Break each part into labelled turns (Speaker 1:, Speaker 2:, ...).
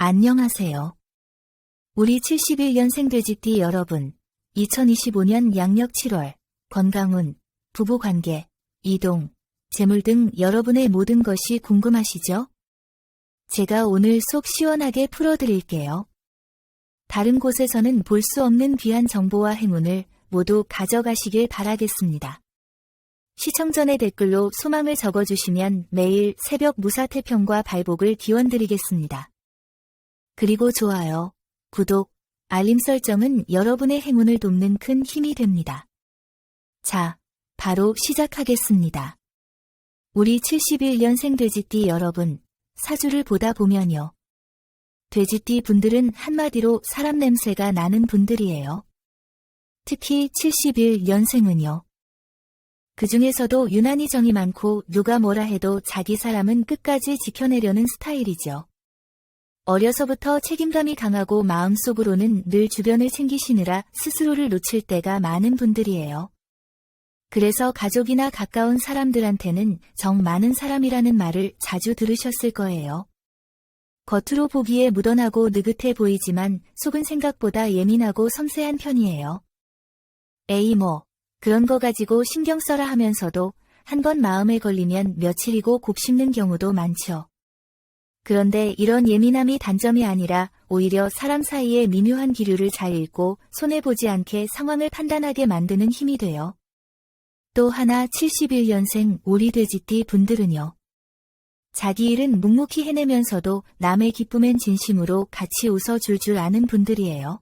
Speaker 1: 안녕하세요. 우리 71년생 돼지띠 여러분, 2025년 양력 7월, 건강운, 부부관계, 이동, 재물 등 여러분의 모든 것이 궁금하시죠? 제가 오늘 속 시원하게 풀어드릴게요. 다른 곳에서는 볼 수 없는 귀한 정보와 행운을 모두 가져가시길 바라겠습니다. 시청 전에 댓글로 소망을 적어주시면 매일 새벽 무사태평과 발복을 기원드리겠습니다. 그리고 좋아요, 구독, 알림 설정은 여러분의 행운을 돕는 큰 힘이 됩니다. 자, 바로 시작하겠습니다. 우리 71년생 돼지띠 여러분, 사주를 보다 보면요. 돼지띠 분들은 한마디로 사람 냄새가 나는 분들이에요. 특히 71년생은요. 그 중에서도 유난히 정이 많고 누가 뭐라 해도 자기 사람은 끝까지 지켜내려는 스타일이죠. 어려서부터 책임감이 강하고 마음속으로는 늘 주변을 챙기시느라 스스로를 놓칠 때가 많은 분들이에요. 그래서 가족이나 가까운 사람들한테는 정 많은 사람이라는 말을 자주 들으셨을 거예요. 겉으로 보기에 무던하고 느긋해 보이지만 속은 생각보다 예민하고 섬세한 편이에요. 에이 그런 거 가지고 신경 써라 하면서도 한 번 마음에 걸리면 며칠이고 곱씹는 경우도 많죠. 그런데 이런 예민함이 단점이 아니라 오히려 사람 사이의 미묘한 기류를 잘 읽고 손해보지 않게 상황을 판단하게 만드는 힘이 돼요. 또 하나 71년생 오리 돼지띠 분들은요. 자기 일은 묵묵히 해내면서도 남의 기쁨엔 진심으로 같이 웃어줄 줄 아는 분들이에요.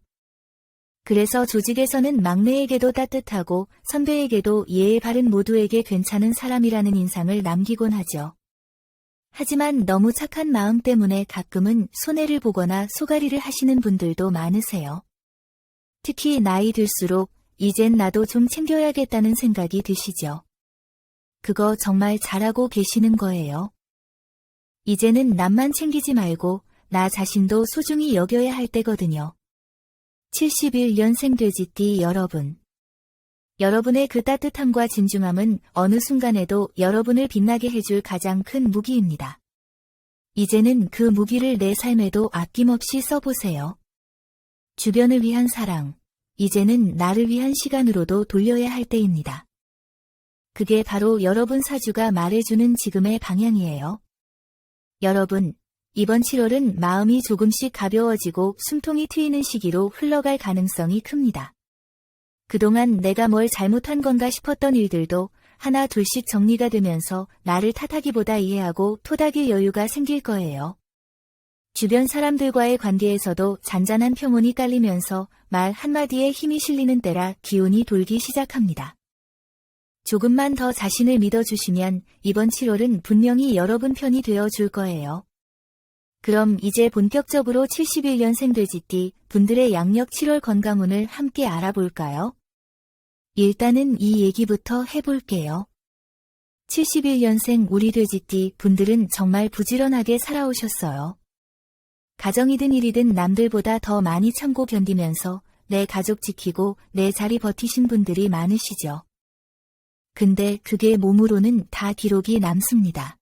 Speaker 1: 그래서 조직에서는 막내에게도 따뜻하고 선배에게도 예의 바른 모두에게 괜찮은 사람이라는 인상을 남기곤 하죠. 하지만 너무 착한 마음 때문에 가끔은 손해를 보거나 소가리를 하시는 분들도 많으세요. 특히 나이 들수록 이젠 나도 좀 챙겨야겠다는 생각이 드시죠. 그거 정말 잘하고 계시는 거예요. 이제는 남만 챙기지 말고 나 자신도 소중히 여겨야 할 때거든요. 71년생 돼지띠 여러분. 여러분의 그 따뜻함과 진중함은 어느 순간에도 여러분을 빛나게 해줄 가장 큰 무기입니다. 이제는 그 무기를 내 삶에도 아낌없이 써보세요. 주변을 위한 사랑, 이제는 나를 위한 시간으로도 돌려야 할 때입니다. 그게 바로 여러분 사주가 말해주는 지금의 방향이에요. 여러분, 이번 7월은 마음이 조금씩 가벼워지고 숨통이 트이는 시기로 흘러갈 가능성이 큽니다. 그동안 내가 뭘 잘못한 건가 싶었던 일들도 하나 둘씩 정리가 되면서 나를 탓하기보다 이해하고 토닥일 여유가 생길 거예요. 주변 사람들과의 관계에서도 잔잔한 평온이 깔리면서 말 한마디에 힘이 실리는 때라 기운이 돌기 시작합니다. 조금만 더 자신을 믿어주시면 이번 7월은 분명히 여러분 편이 되어줄 거예요. 그럼 이제 본격적으로 71년생 돼지띠 분들의 양력 7월 건강운을 함께 알아볼까요? 일단은 이 얘기부터 해볼게요. 71년생 우리 돼지띠 분들은 정말 부지런하게 살아오셨어요. 가정이든 일이든 남들보다 더 많이 참고 견디면서 내 가족 지키고 내 자리 버티신 분들이 많으시죠. 근데 그게 몸으로는 다 기록이 남습니다.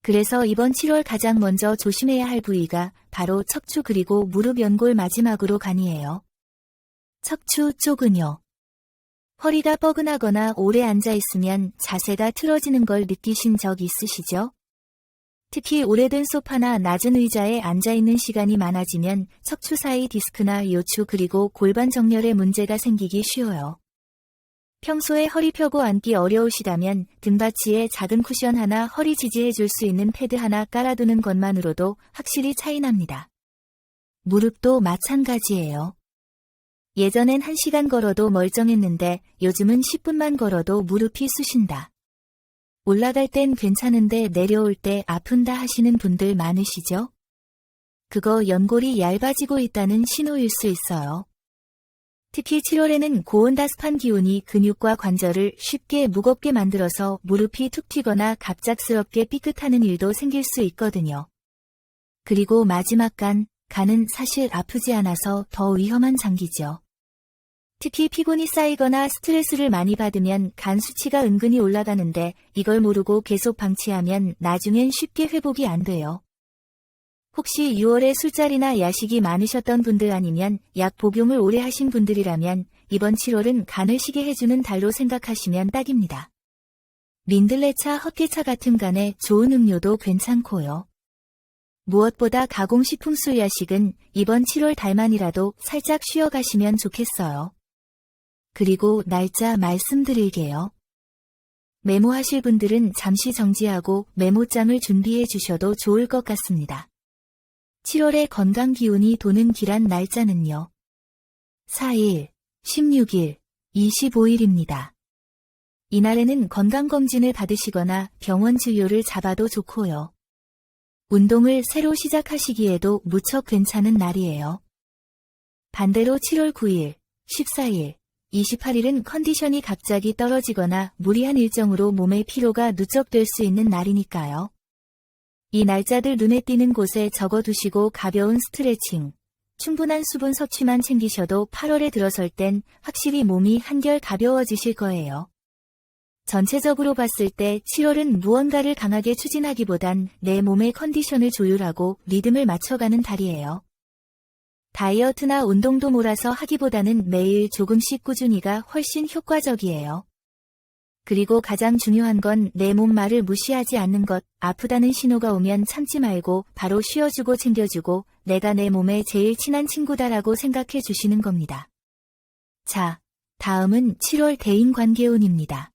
Speaker 1: 그래서 이번 7월 가장 먼저 조심해야 할 부위가 바로 척추 그리고 무릎 연골 마지막으로 간이에요. 척추 쪽은요. 허리가 뻐근하거나 오래 앉아있으면 자세가 틀어지는 걸 느끼신 적 있으시죠? 특히 오래된 소파나 낮은 의자에 앉아있는 시간이 많아지면 척추 사이 디스크나 요추 그리고 골반 정렬에 문제가 생기기 쉬워요. 평소에 허리 펴고 앉기 어려우시다면 등받이에 작은 쿠션 하나 허리 지지해 줄 수 있는 패드 하나 깔아두는 것만으로도 확실히 차이 납니다. 무릎도 마찬가지예요. 예전엔 1시간 걸어도 멀쩡했는데 요즘은 10분만 걸어도 무릎이 쑤신다. 올라갈 땐 괜찮은데 내려올 때 아픈다 하시는 분들 많으시죠? 그거 연골이 얇아지고 있다는 신호일 수 있어요. 특히 7월에는 고온다습한 기온이 근육과 관절을 쉽게 무겁게 만들어서 무릎이 툭 튀거나 갑작스럽게 삐끗하는 일도 생길 수 있거든요. 그리고 마지막 간은 사실 아프지 않아서 더 위험한 장기죠. 특히 피곤이 쌓이거나 스트레스를 많이 받으면 간 수치가 은근히 올라가는데 이걸 모르고 계속 방치하면 나중엔 쉽게 회복이 안 돼요. 혹시 6월에 술자리나 야식이 많으셨던 분들 아니면 약 복용을 오래 하신 분들이라면 이번 7월은 간을 쉬게 해주는 달로 생각하시면 딱입니다. 민들레차, 헛개차 같은 간에 좋은 음료도 괜찮고요. 무엇보다 가공식품 술 야식은 이번 7월 달만이라도 살짝 쉬어가시면 좋겠어요. 그리고 날짜 말씀드릴게요. 메모하실 분들은 잠시 정지하고 메모장을 준비해 주셔도 좋을 것 같습니다. 7월의 건강 기운이 도는 기란 날짜는요. 4일, 16일, 25일입니다. 이날에는 건강검진을 받으시거나 병원 진료를 잡아도 좋고요. 운동을 새로 시작하시기에도 무척 괜찮은 날이에요. 반대로 7월 9일, 14일, 28일은 컨디션이 갑자기 떨어지거나 무리한 일정으로 몸의 피로가 누적될 수 있는 날이니까요. 이 날짜들 눈에 띄는 곳에 적어두시고 가벼운 스트레칭, 충분한 수분 섭취만 챙기셔도 8월에 들어설 땐 확실히 몸이 한결 가벼워지실 거예요. 전체적으로 봤을 때 7월은 무언가를 강하게 추진하기보단 내 몸의 컨디션을 조율하고 리듬을 맞춰가는 달이에요. 다이어트나 운동도 몰아서 하기보다는 매일 조금씩 꾸준히가 훨씬 효과적이에요. 그리고 가장 중요한 건 내 몸 말을 무시하지 않는 것, 아프다는 신호가 오면 참지 말고 바로 쉬어주고 챙겨주고 내가 내 몸에 제일 친한 친구다라고 생각해 주시는 겁니다. 자, 다음은 7월 대인관계운입니다.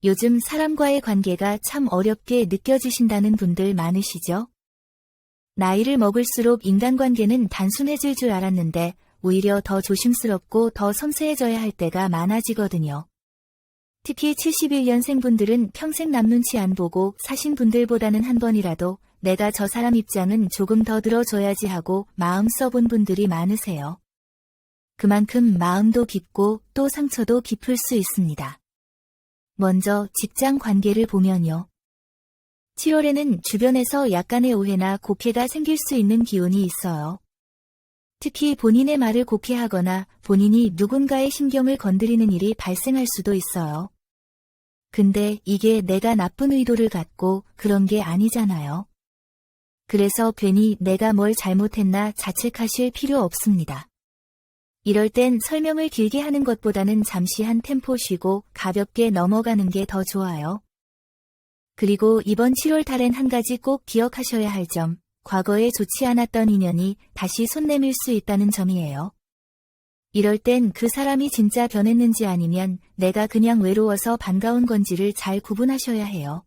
Speaker 1: 요즘 사람과의 관계가 참 어렵게 느껴지신다는 분들 많으시죠? 나이를 먹을수록 인간관계는 단순해질 줄 알았는데 오히려 더 조심스럽고 더 섬세해져야 할 때가 많아지거든요. 특히 71년생 분들은 평생 남 눈치 안 보고 사신 분들보다는 한 번이라도 내가 저 사람 입장은 조금 더 들어줘야지 하고 마음 써본 분들이 많으세요. 그만큼 마음도 깊고 또 상처도 깊을 수 있습니다. 먼저 직장 관계를 보면요. 7월에는 주변에서 약간의 오해나 곡해가 생길 수 있는 기운이 있어요. 특히 본인의 말을 곡해하거나 본인이 누군가의 신경을 건드리는 일이 발생할 수도 있어요. 근데 이게 내가 나쁜 의도를 갖고 그런 게 아니잖아요. 그래서 괜히 내가 뭘 잘못했나 자책하실 필요 없습니다. 이럴 땐 설명을 길게 하는 것보다는 잠시 한 템포 쉬고 가볍게 넘어가는 게 더 좋아요. 그리고 이번 7월 달엔 한 가지 꼭 기억하셔야 할 점, 과거에 좋지 않았던 인연이 다시 손 내밀 수 있다는 점이에요. 이럴 땐 그 사람이 진짜 변했는지 아니면 내가 그냥 외로워서 반가운 건지를 잘 구분하셔야 해요.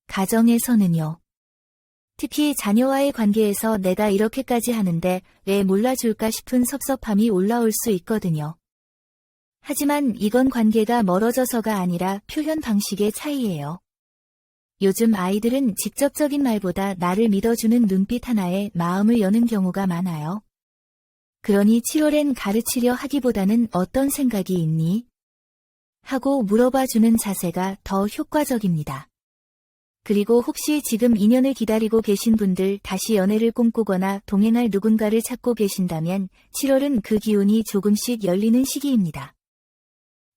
Speaker 1: 가정에서는요. 특히 자녀와의 관계에서 내가 이렇게까지 하는데 왜 몰라줄까 싶은 섭섭함이 올라올 수 있거든요. 하지만 이건 관계가 멀어져서가 아니라 표현 방식의 차이예요. 요즘 아이들은 직접적인 말보다 나를 믿어주는 눈빛 하나에 마음을 여는 경우가 많아요. 그러니 7월엔 가르치려 하기보다는 어떤 생각이 있니? 하고 물어봐주는 자세가 더 효과적입니다. 그리고 혹시 지금 인연을 기다리고 계신 분들 다시 연애를 꿈꾸거나 동행할 누군가를 찾고 계신다면 7월은 그 기운이 조금씩 열리는 시기입니다.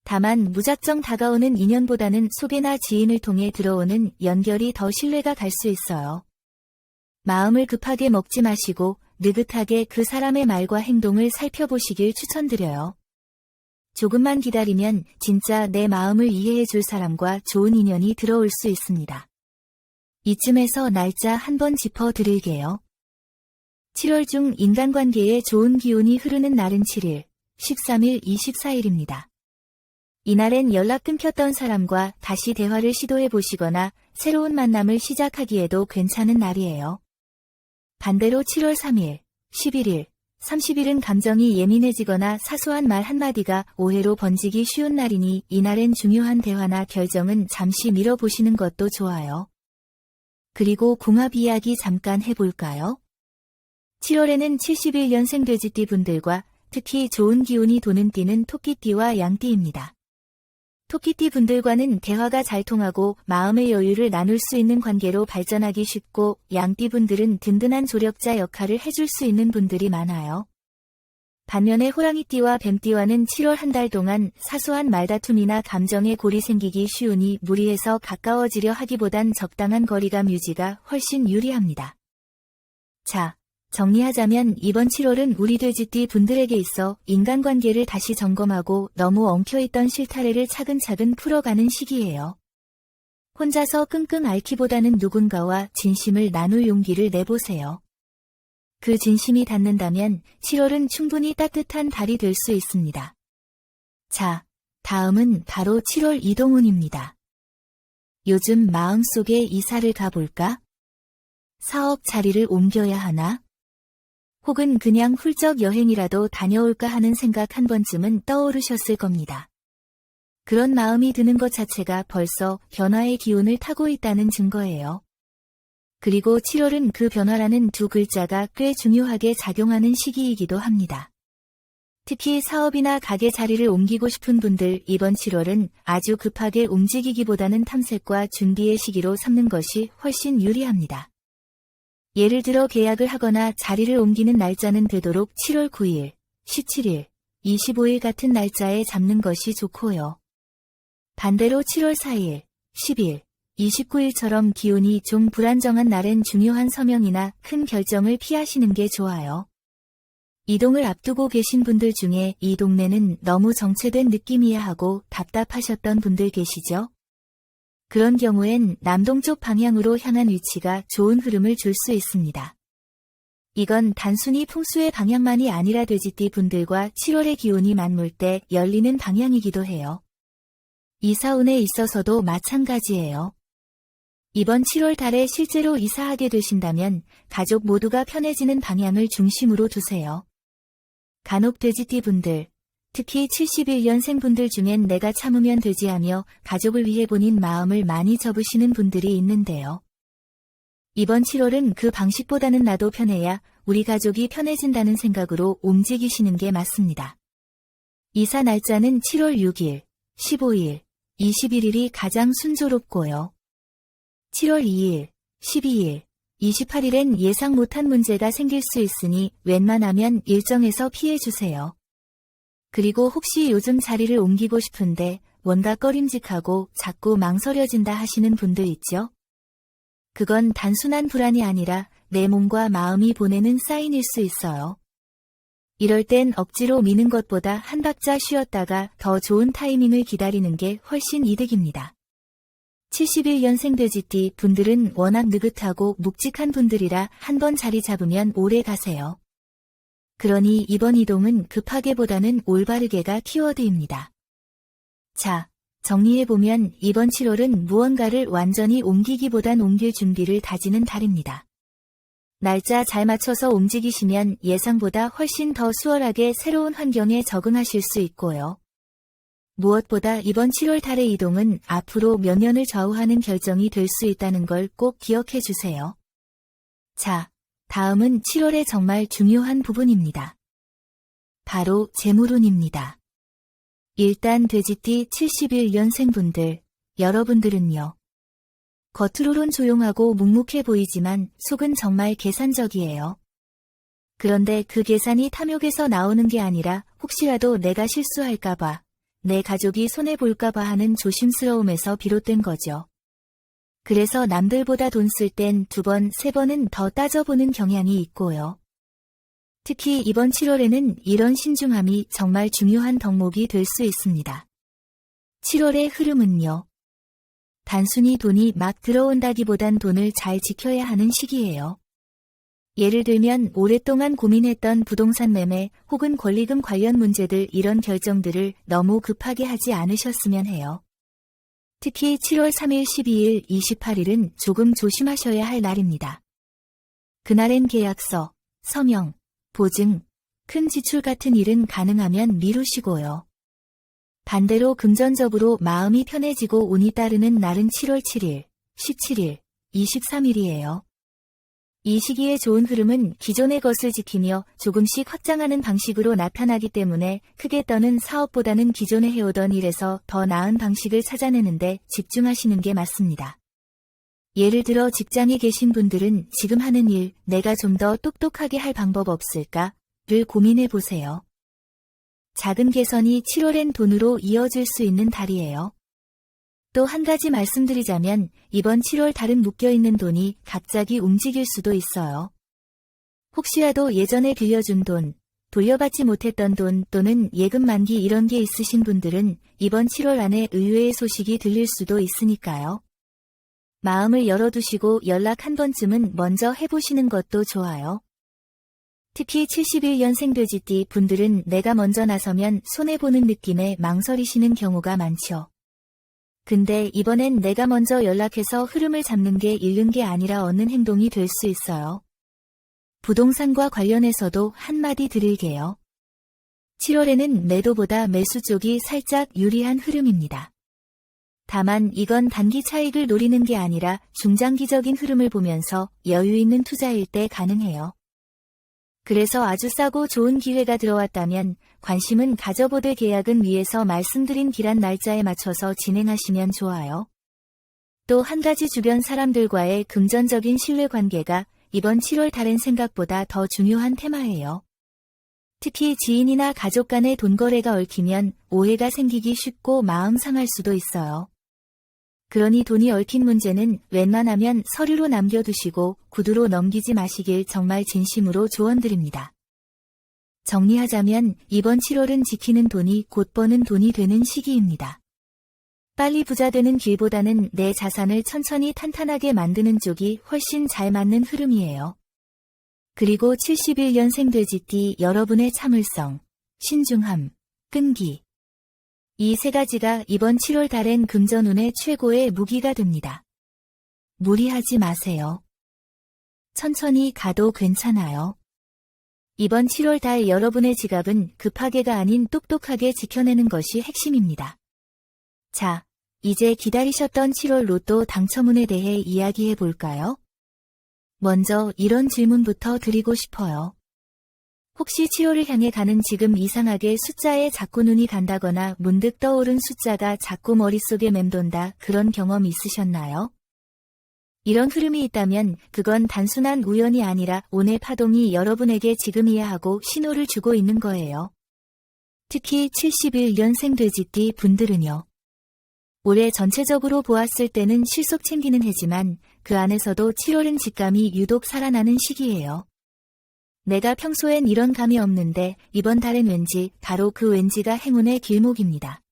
Speaker 1: 다만 무작정 다가오는 인연보다는 소개나 지인을 통해 들어오는 연결이 더 신뢰가 갈 수 있어요. 마음을 급하게 먹지 마시고 느긋하게 그 사람의 말과 행동을 살펴보시길 추천드려요. 조금만 기다리면 진짜 내 마음을 이해해 줄 사람과 좋은 인연이 들어올 수 있습니다. 이쯤에서 날짜 한번 짚어드릴게요. 7월 중 인간관계에 좋은 기운이 흐르는 날은 7일, 13일, 24일입니다. 이날엔 연락 끊겼던 사람과 다시 대화를 시도해 보시거나 새로운 만남을 시작하기에도 괜찮은 날이에요. 반대로 7월 3일, 11일, 30일은 감정이 예민해지거나 사소한 말 한마디가 오해로 번지기 쉬운 날이니 이날엔 중요한 대화나 결정은 잠시 미뤄보시는 것도 좋아요. 그리고 궁합 이야기 잠깐 해볼까요? 7월에는 71년생 돼지띠 분들과 특히 좋은 기운이 도는 띠는 토끼띠와 양띠입니다. 토끼띠 분들과는 대화가 잘 통하고 마음의 여유를 나눌 수 있는 관계로 발전하기 쉽고 양띠 분들은 든든한 조력자 역할을 해줄 수 있는 분들이 많아요. 반면에 호랑이띠와 뱀띠와는 7월 한 달 동안 사소한 말다툼이나 감정의 골이 생기기 쉬우니 무리해서 가까워지려 하기보단 적당한 거리감 유지가 훨씬 유리합니다. 자, 정리하자면 이번 7월은 우리 돼지띠 분들에게 있어 인간관계를 다시 점검하고 너무 엉켜있던 실타래를 차근차근 풀어가는 시기예요. 혼자서 끙끙 앓기보다는 누군가와 진심을 나눌 용기를 내보세요. 그 진심이 닿는다면 7월은 충분히 따뜻한 달이 될 수 있습니다. 자, 다음은 바로 7월 이동운입니다. 요즘 마음속에 이사를 가볼까? 사업 자리를 옮겨야 하나? 혹은 그냥 훌쩍 여행이라도 다녀올까 하는 생각 한 번쯤은 떠오르셨을 겁니다. 그런 마음이 드는 것 자체가 벌써 변화의 기운을 타고 있다는 증거예요. 그리고 7월은 그 변화라는 두 글자가 꽤 중요하게 작용하는 시기이기도 합니다. 특히 사업이나 가게 자리를 옮기고 싶은 분들 이번 7월은 아주 급하게 움직이기보다는 탐색과 준비의 시기로 삼는 것이 훨씬 유리합니다. 예를 들어 계약을 하거나 자리를 옮기는 날짜는 되도록 7월 9일, 17일, 25일 같은 날짜에 잡는 것이 좋고요. 반대로 7월 4일, 10일, 29일처럼 기운이 좀 불안정한 날엔 중요한 서명이나 큰 결정을 피하시는 게 좋아요. 이동을 앞두고 계신 분들 중에 이 동네는 너무 정체된 느낌이야 하고 답답하셨던 분들 계시죠? 그런 경우엔 남동쪽 방향으로 향한 위치가 좋은 흐름을 줄 수 있습니다. 이건 단순히 풍수의 방향만이 아니라 돼지띠 분들과 7월의 기운이 맞물 때 열리는 방향이기도 해요. 이사운에 있어서도 마찬가지예요. 이번 7월 달에 실제로 이사하게 되신다면 가족 모두가 편해지는 방향을 중심으로 두세요. 간혹 돼지띠 분들, 특히 71년생 분들 중엔 내가 참으면 되지 하며 가족을 위해 본인 마음을 많이 접으시는 분들이 있는데요. 이번 7월은 그 방식보다는 나도 편해야 우리 가족이 편해진다는 생각으로 움직이시는 게 맞습니다. 이사 날짜는 7월 6일, 15일, 21일이 가장 순조롭고요. 7월 2일, 12일, 28일엔 예상 못한 문제가 생길 수 있으니 웬만하면 일정에서 피해주세요. 그리고 혹시 요즘 자리를 옮기고 싶은데 뭔가 꺼림직하고 자꾸 망설여진다 하시는 분들 있죠? 그건 단순한 불안이 아니라 내 몸과 마음이 보내는 사인일 수 있어요. 이럴 땐 억지로 미는 것보다 한 박자 쉬었다가 더 좋은 타이밍을 기다리는 게 훨씬 이득입니다. 71년생 돼지띠 분들은 워낙 느긋하고 묵직한 분들이라 한 번 자리 잡으면 오래 가세요. 그러니 이번 이동은 급하게보다는 올바르게가 키워드입니다. 자, 정리해보면 이번 7월은 무언가를 완전히 옮기기보단 옮길 준비를 다지는 달입니다. 날짜 잘 맞춰서 움직이시면 예상보다 훨씬 더 수월하게 새로운 환경에 적응하실 수 있고요. 무엇보다 이번 7월 달의 이동은 앞으로 몇 년을 좌우하는 결정이 될 수 있다는 걸 꼭 기억해 주세요. 자, 다음은 7월의 정말 중요한 부분입니다. 바로 재물운입니다. 일단 돼지띠 71년생분들, 여러분들은요. 겉으로는 조용하고 묵묵해 보이지만 속은 정말 계산적이에요. 그런데 그 계산이 탐욕에서 나오는 게 아니라 혹시라도 내가 실수할까봐, 내 가족이 손해볼까봐 하는 조심스러움에서 비롯된 거죠. 그래서 남들보다 돈 쓸 땐 2번, 3번은 더 따져보는 경향이 있고요. 특히 이번 7월에는 이런 신중함이 정말 중요한 덕목이 될 수 있습니다. 7월의 흐름은요. 단순히 돈이 막 들어온다기보단 돈을 잘 지켜야 하는 시기예요. 예를 들면 오랫동안 고민했던 부동산 매매 혹은 권리금 관련 문제들 이런 결정들을 너무 급하게 하지 않으셨으면 해요. 특히 7월 3일, 12일, 28일은 조금 조심하셔야 할 날입니다. 그날엔 계약서, 서명, 보증, 큰 지출 같은 일은 가능하면 미루시고요. 반대로 금전적으로 마음이 편해지고 운이 따르는 날은 7월 7일, 17일, 23일이에요. 이 시기의 좋은 흐름은 기존의 것을 지키며 조금씩 확장하는 방식으로 나타나기 때문에 크게 떠는 사업보다는 기존에 해오던 일에서 더 나은 방식을 찾아내는데 집중하시는 게 맞습니다. 예를 들어 직장에 계신 분들은 지금 하는 일, 내가 좀 더 똑똑하게 할 방법 없을까?를 고민해 보세요. 작은 개선이 7월엔 돈으로 이어질 수 있는 달이에요. 또 한 가지 말씀드리자면 이번 7월 달은 묶여있는 돈이 갑자기 움직일 수도 있어요. 혹시라도 예전에 빌려준 돈, 돌려받지 못했던 돈 또는 예금 만기 이런 게 있으신 분들은 이번 7월 안에 의외의 소식이 들릴 수도 있으니까요. 마음을 열어두시고 연락 한 번쯤은 먼저 해보시는 것도 좋아요. 특히 71년생 돼지띠 분들은 내가 먼저 나서면 손해보는 느낌에 망설이시는 경우가 많죠. 근데 이번엔 내가 먼저 연락해서 흐름을 잡는 게 잃는 게 아니라 얻는 행동이 될 수 있어요. 부동산과 관련해서도 한마디 드릴게요. 7월에는 매도보다 매수 쪽이 살짝 유리한 흐름입니다. 다만 이건 단기 차익을 노리는 게 아니라 중장기적인 흐름을 보면서 여유 있는 투자일 때 가능해요. 그래서 아주 싸고 좋은 기회가 들어왔다면 관심은 가져보되 계약은 위에서 말씀드린 기란 날짜에 맞춰서 진행하시면 좋아요. 또 한 가지 주변 사람들과의 금전적인 신뢰관계가 이번 7월 달엔 생각보다 더 중요한 테마예요. 특히 지인이나 가족 간의 돈거래가 얽히면 오해가 생기기 쉽고 마음 상할 수도 있어요. 그러니 돈이 얽힌 문제는 웬만하면 서류로 남겨두시고 구두로 넘기지 마시길 정말 진심으로 조언드립니다. 정리하자면 이번 7월은 지키는 돈이 곧 버는 돈이 되는 시기입니다. 빨리 부자 되는 길보다는 내 자산을 천천히 탄탄하게 만드는 쪽이 훨씬 잘 맞는 흐름이에요. 그리고 71년생 돼지띠 여러분의 참을성, 신중함, 끈기. 이 세 가지가 이번 7월 달엔 금전운의 최고의 무기가 됩니다. 무리하지 마세요. 천천히 가도 괜찮아요. 이번 7월 달 여러분의 지갑은 급하게가 아닌 똑똑하게 지켜내는 것이 핵심입니다. 자, 이제 기다리셨던 7월 로또 당첨운에 대해 이야기해 볼까요? 먼저 이런 질문부터 드리고 싶어요. 혹시 7월을 향해 가는 지금 이상하게 숫자에 자꾸 눈이 간다거나 문득 떠오른 숫자가 자꾸 머릿속에 맴돈다 그런 경험 있으셨나요? 이런 흐름이 있다면 그건 단순한 우연이 아니라 운의 파동이 여러분에게 지금이야 하고 신호를 주고 있는 거예요. 특히 71년생 돼지띠 분들은요. 올해 전체적으로 보았을 때는 실속 챙기는 해지만 그 안에서도 7월은 직감이 유독 살아나는 시기예요. 내가 평소엔 이런 감이 없는데 이번 달엔 왠지 바로 그 왠지가 행운의 길목입니다.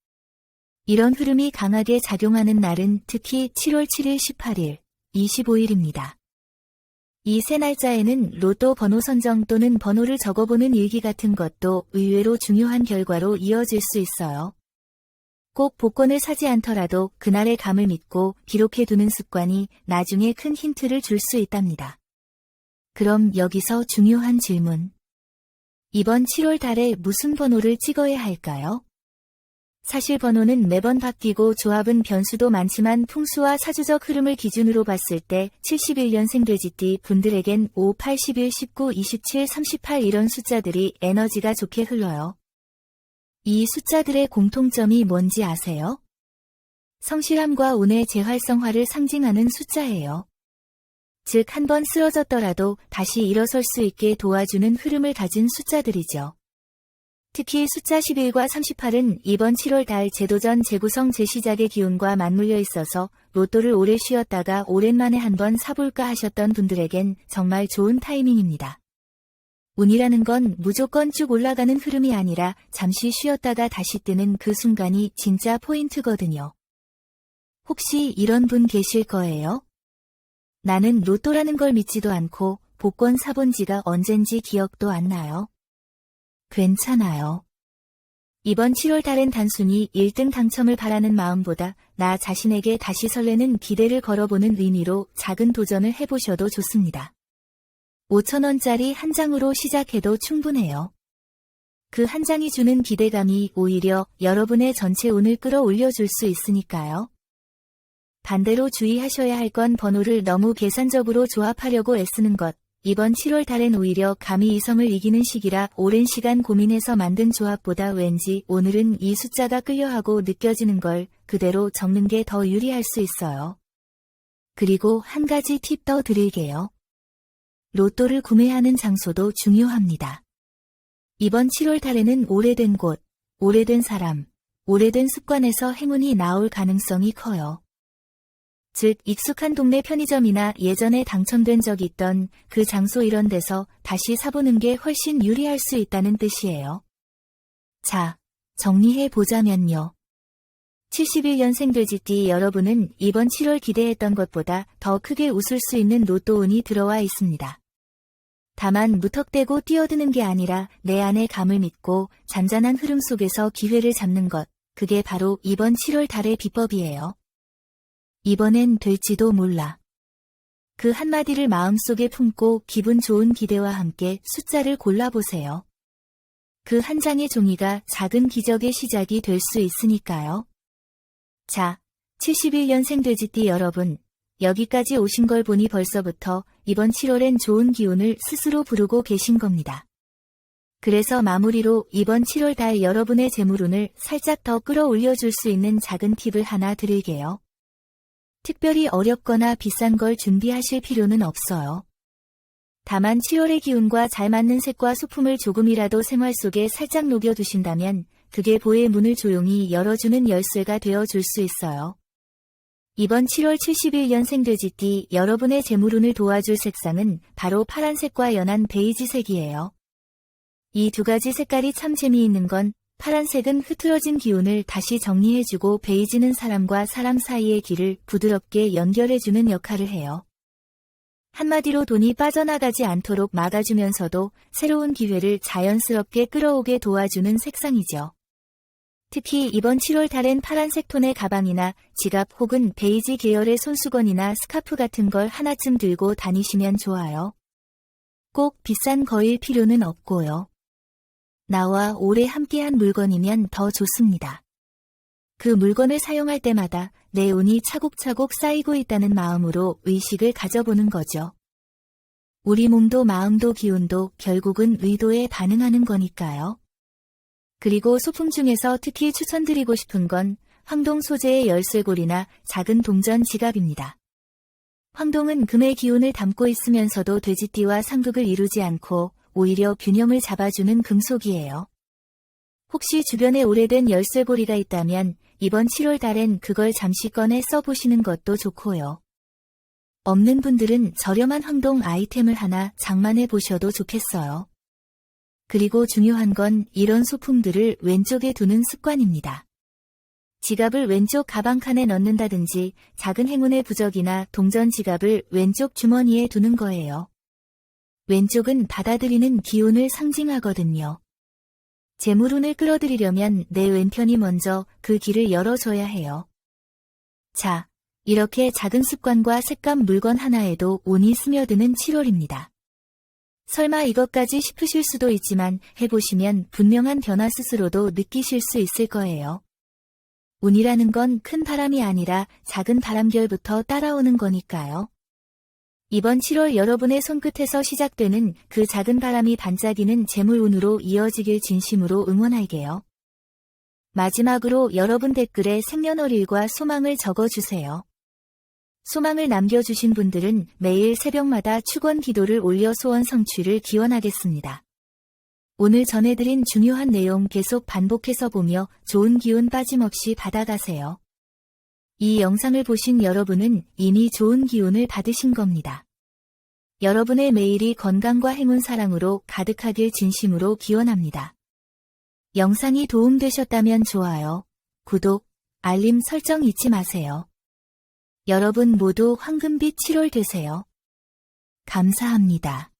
Speaker 1: 이런 흐름이 강하게 작용하는 날은 특히 7월 7일, 18일, 25일입니다. 이 세 날짜에는 로또 번호 선정 또는 번호를 적어보는 일기 같은 것도 의외로 중요한 결과로 이어질 수 있어요. 꼭 복권을 사지 않더라도 그날의 감을 믿고 기록해두는 습관이 나중에 큰 힌트를 줄 수 있답니다. 그럼 여기서 중요한 질문. 이번 7월 달에 무슨 번호를 찍어야 할까요? 사실 번호는 매번 바뀌고 조합은 변수도 많지만 풍수와 사주적 흐름을 기준으로 봤을 때 71년생 돼지띠 분들에겐 5, 81, 19, 27, 38 이런 숫자들이 에너지가 좋게 흘러요. 이 숫자들의 공통점이 뭔지 아세요? 성실함과 운의 재활성화를 상징하는 숫자예요. 즉, 한번 쓰러졌더라도 다시 일어설 수 있게 도와주는 흐름을 가진 숫자들이죠. 특히 숫자 11과 38은 이번 7월 달 재도전 재구성 재시작의 기운과 맞물려 있어서 로또를 오래 쉬었다가 오랜만에 한번 사볼까 하셨던 분들에겐 정말 좋은 타이밍입니다. 운이라는 건 무조건 쭉 올라가는 흐름이 아니라 잠시 쉬었다가 다시 뜨는 그 순간이 진짜 포인트거든요. 혹시 이런 분 계실 거예요? 나는 로또라는 걸 믿지도 않고 복권 사본 지가 언젠지 기억도 안 나요. 괜찮아요. 이번 7월 달엔 단순히 1등 당첨을 바라는 마음보다 나 자신에게 다시 설레는 기대를 걸어보는 의미로 작은 도전을 해보셔도 좋습니다. 5,000원짜리 한 장으로 시작해도 충분해요. 그 한 장이 주는 기대감이 오히려 여러분의 전체 운을 끌어올려줄 수 있으니까요. 반대로 주의하셔야 할 건 번호를 너무 계산적으로 조합하려고 애쓰는 것. 이번 7월 달엔 오히려 감히 이성을 이기는 시기라 오랜 시간 고민해서 만든 조합보다 왠지 오늘은 이 숫자가 끌려하고 느껴지는 걸 그대로 적는 게 더 유리할 수 있어요. 그리고 한 가지 팁 더 드릴게요. 로또를 구매하는 장소도 중요합니다. 이번 7월 달에는 오래된 곳, 오래된 사람, 오래된 습관에서 행운이 나올 가능성이 커요. 즉 익숙한 동네 편의점이나 예전에 당첨된 적이 있던 그 장소 이런 데서 다시 사보는 게 훨씬 유리할 수 있다는 뜻이에요. 자, 정리해 보자면요. 71년생 돼지띠 여러분은 이번 7월 기대했던 것보다 더 크게 웃을 수 있는 로또 운이 들어와 있습니다. 다만 무턱대고 뛰어드는 게 아니라 내 안의 감을 믿고 잔잔한 흐름 속에서 기회를 잡는 것, 그게 바로 이번 7월 달의 비법이에요. 이번엔 될지도 몰라. 그 한마디를 마음속에 품고 기분 좋은 기대와 함께 숫자를 골라보세요. 그 한 장의 종이가 작은 기적의 시작이 될 수 있으니까요. 자, 71년생 돼지띠 여러분, 여기까지 오신 걸 보니 벌써부터 이번 7월엔 좋은 기운을 스스로 부르고 계신 겁니다. 그래서 마무리로 이번 7월 달 여러분의 재물운을 살짝 더 끌어올려 줄 수 있는 작은 팁을 하나 드릴게요. 특별히 어렵거나 비싼 걸 준비하실 필요는 없어요. 다만 7월의 기운과 잘 맞는 색과 소품을 조금이라도 생활 속에 살짝 녹여두신다면 그게 보의 문을 조용히 열어주는 열쇠가 되어줄 수 있어요. 이번 7월 71년생 돼지띠 여러분의 재물운을 도와줄 색상은 바로 파란색과 연한 베이지색이에요. 이 두 가지 색깔이 참 재미있는 건 파란색은 흐트러진 기운을 다시 정리해주고 베이지는 사람과 사람 사이의 길을 부드럽게 연결해주는 역할을 해요. 한마디로 돈이 빠져나가지 않도록 막아주면서도 새로운 기회를 자연스럽게 끌어오게 도와주는 색상이죠. 특히 이번 7월 달엔 파란색 톤의 가방이나 지갑 혹은 베이지 계열의 손수건이나 스카프 같은 걸 하나쯤 들고 다니시면 좋아요. 꼭 비싼 거일 필요는 없고요. 나와 오래 함께한 물건이면 더 좋습니다. 그 물건을 사용할 때마다 내 운이 차곡차곡 쌓이고 있다는 마음으로 의식을 가져보는 거죠. 우리 몸도 마음도 기운도 결국은 의도에 반응하는 거니까요. 그리고 소품 중에서 특히 추천드리고 싶은 건 황동 소재의 열쇠고리나 작은 동전 지갑입니다. 황동은 금의 기운을 담고 있으면서도 돼지띠와 상극을 이루지 않고 오히려 균형을 잡아주는 금속이에요. 혹시 주변에 오래된 열쇠고리가 있다면 이번 7월 달엔 그걸 잠시 꺼내 써보시는 것도 좋고요. 없는 분들은 저렴한 황동 아이템을 하나 장만해 보셔도 좋겠어요. 그리고 중요한 건 이런 소품들을 왼쪽에 두는 습관입니다. 지갑을 왼쪽 가방칸에 넣는다든지 작은 행운의 부적이나 동전 지갑을 왼쪽 주머니에 두는 거예요. 왼쪽은 받아들이는 기운을 상징하거든요. 재물운을 끌어들이려면 내 왼편이 먼저 그 길을 열어줘야 해요. 자, 이렇게 작은 습관과 색감 물건 하나에도 운이 스며드는 7월입니다. 설마 이것까지 싶으실 수도 있지만 해보시면 분명한 변화 스스로도 느끼실 수 있을 거예요. 운이라는 건 큰 바람이 아니라 작은 바람결부터 따라오는 거니까요. 이번 7월 여러분의 손끝에서 시작되는 그 작은 바람이 반짝이는 재물운으로 이어지길 진심으로 응원할게요. 마지막으로 여러분 댓글에 생년월일과 소망을 적어주세요. 소망을 남겨주신 분들은 매일 새벽마다 축원 기도를 올려 소원 성취를 기원하겠습니다. 오늘 전해드린 중요한 내용 계속 반복해서 보며 좋은 기운 빠짐없이 받아가세요. 이 영상을 보신 여러분은 이미 좋은 기운을 받으신 겁니다. 여러분의 매일이 건강과 행운 사랑으로 가득하길 진심으로 기원합니다. 영상이 도움되셨다면 좋아요, 구독, 알림 설정 잊지 마세요. 여러분 모두 황금빛 7월 되세요. 감사합니다.